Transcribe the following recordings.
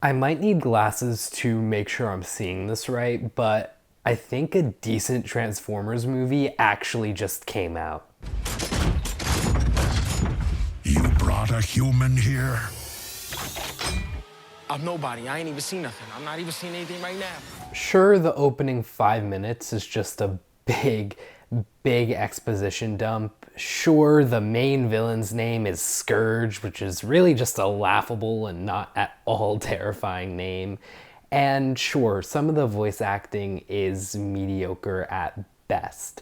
I might need glasses to make sure I'm seeing this right, but I think a decent Transformers movie actually just came out. You brought a human here? I'm nobody. I ain't even seen nothing. I'm not even seeing anything right now. Sure, the opening 5 minutes is just a big exposition dump. Sure, the main villain's name is Scourge, which is really just a laughable and not at all terrifying name. And sure, some of the voice acting is mediocre at best,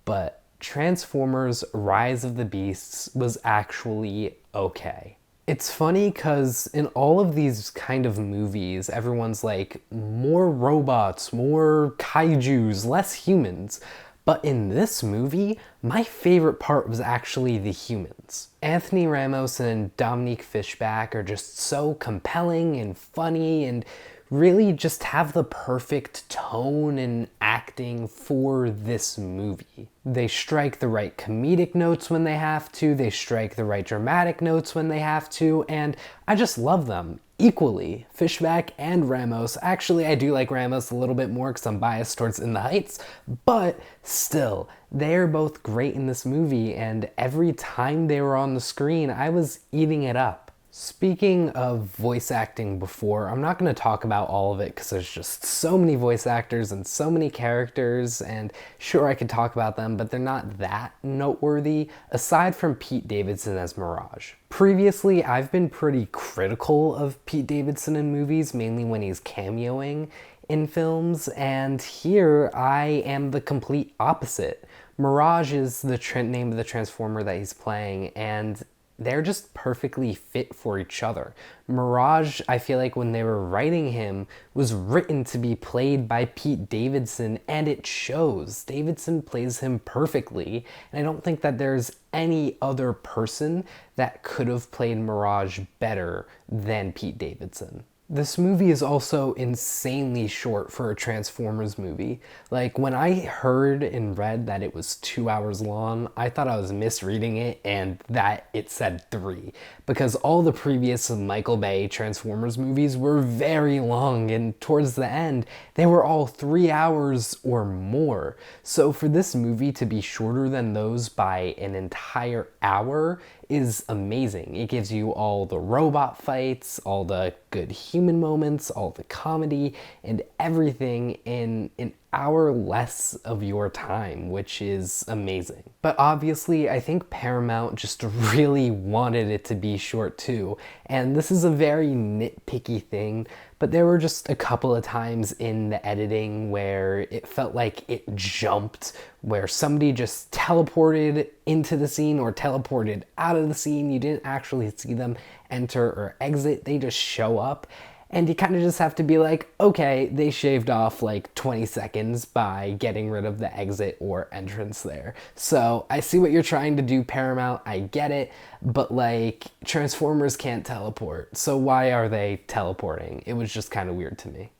but Transformers Rise of the Beasts was actually okay. It's funny because in all of these kind of movies, everyone's like, more robots, more kaijus, less humans. But in this movie, my favorite part was actually the humans. Anthony Ramos and Dominique Fishback are just so compelling and funny and really just have the perfect tone and acting for this movie. They strike the right comedic notes when they have to, they strike the right dramatic notes when they have to, and I just love them equally. Fishback and Ramos. Actually, I do like Ramos a little bit more because I'm biased towards In the Heights, but still, they're both great in this movie, and every time they were on the screen, I was eating it up. Speaking of voice acting before, I'm not going to talk about all of it because there's just so many voice actors and so many characters, and sure, I could talk about them, but they're not that noteworthy, aside from Pete Davidson as Mirage. Previously, I've been pretty critical of Pete Davidson in movies, mainly when he's cameoing in films, and here I am the complete opposite. Mirage is the name of the Transformer that he's playing, and they're just perfectly fit for each other. Mirage, I feel like when they were writing him, was written to be played by Pete Davidson, and it shows. Davidson plays him perfectly, and I don't think that there's any other person that could have played Mirage better than Pete Davidson. This movie is also insanely short for a Transformers movie. Like, when I heard and read that it was 2 hours long, I thought I was misreading it and that it said 3. Because all the previous Michael Bay Transformers movies were very long, and towards the end, they were all 3 hours or more. So for this movie to be shorter than those by an entire hour is amazing. It gives you all the robot fights, all the good human moments, all the comedy, and everything in an hour less of your time, which is amazing. But obviously, I think Paramount just really wanted it to be short too, and this is a very nitpicky thing, but there were just a couple of times in the editing where it felt like it jumped, where somebody just teleported into the scene or teleported out of the scene. You didn't actually see them enter or exit, they just show up. And you kind of just have to be like, okay, they shaved off like 20 seconds by getting rid of the exit or entrance there. So I see what you're trying to do, Paramount, I get it, but like, Transformers can't teleport, so why are they teleporting? It was just kind of weird to me.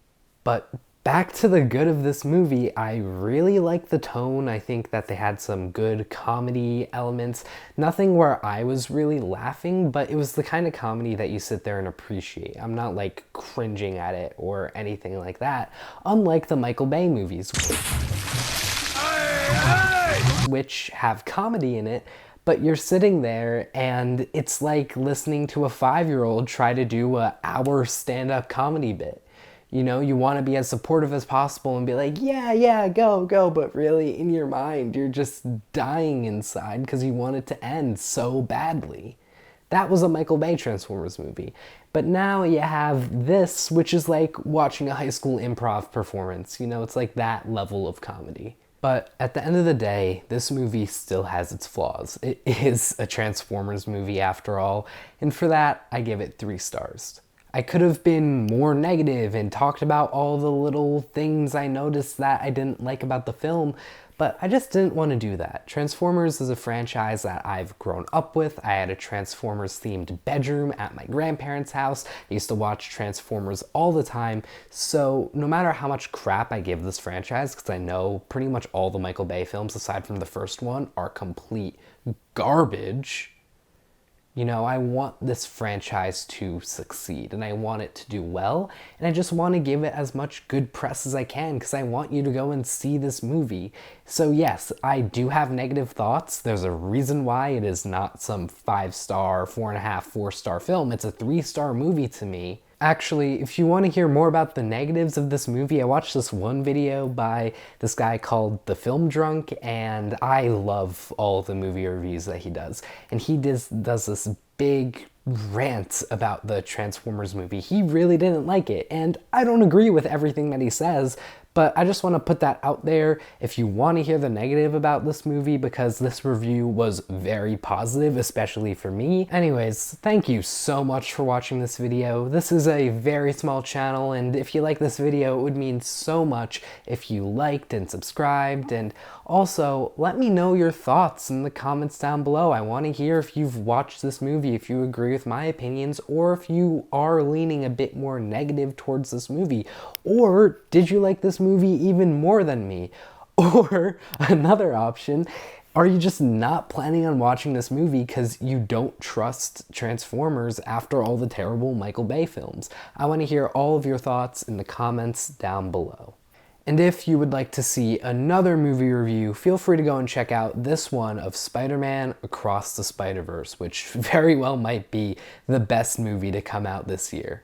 But back to the good of this movie, I really like the tone. I think that they had some good comedy elements. Nothing where I was really laughing, but it was the kind of comedy that you sit there and appreciate. I'm not like cringing at it or anything like that, unlike the Michael Bay movies, which have comedy in it, but you're sitting there and it's like listening to a 5-year-old try to do a hour stand-up comedy bit. You know, you want to be as supportive as possible and be like, yeah, go, but really in your mind, you're just dying inside because you want it to end so badly. That was a Michael Bay Transformers movie. But now you have this, which is like watching a high school improv performance. You know, it's like that level of comedy. But at the end of the day, this movie still has its flaws. It is a Transformers movie after all, and for that, I give it 3 stars. I could have been more negative and talked about all the little things I noticed that I didn't like about the film, but I just didn't want to do that. Transformers is a franchise that I've grown up with. I had a Transformers themed bedroom at my grandparents' house. I used to watch Transformers all the time, so no matter how much crap I give this franchise, because I know pretty much all the Michael Bay films aside from the first one are complete garbage, You know, I want this franchise to succeed and I want it to do well, and I just want to give it as much good press as I can because I want you to go and see this movie. So yes, I do have negative thoughts. There's a reason why it is not some 5-star, 4.5, 4-star film. It's a 3-star movie to me. Actually, if you want to hear more about the negatives of this movie, I watched this one video by this guy called The Film Drunk, and I love all the movie reviews that he does. And he does this big rant about the Transformers movie. He really didn't like it, and I don't agree with everything that he says, but I just want to put that out there if you want to hear the negative about this movie, because this review was very positive, especially for me. Anyways, thank you so much for watching this video. This is a very small channel, and if you like this video, it would mean so much if you liked and subscribed, and also let me know your thoughts in the comments down below. I want to hear if you've watched this movie, if you agree with my opinions, or if you are leaning a bit more negative towards this movie, or did you like this movie even more than me? Or another option, are you just not planning on watching this movie because you don't trust Transformers after all the terrible Michael Bay films? I want to hear all of your thoughts in the comments down below. And if you would like to see another movie review, feel free to go and check out this one of Spider-Man Across the Spider-Verse, which very well might be the best movie to come out this year.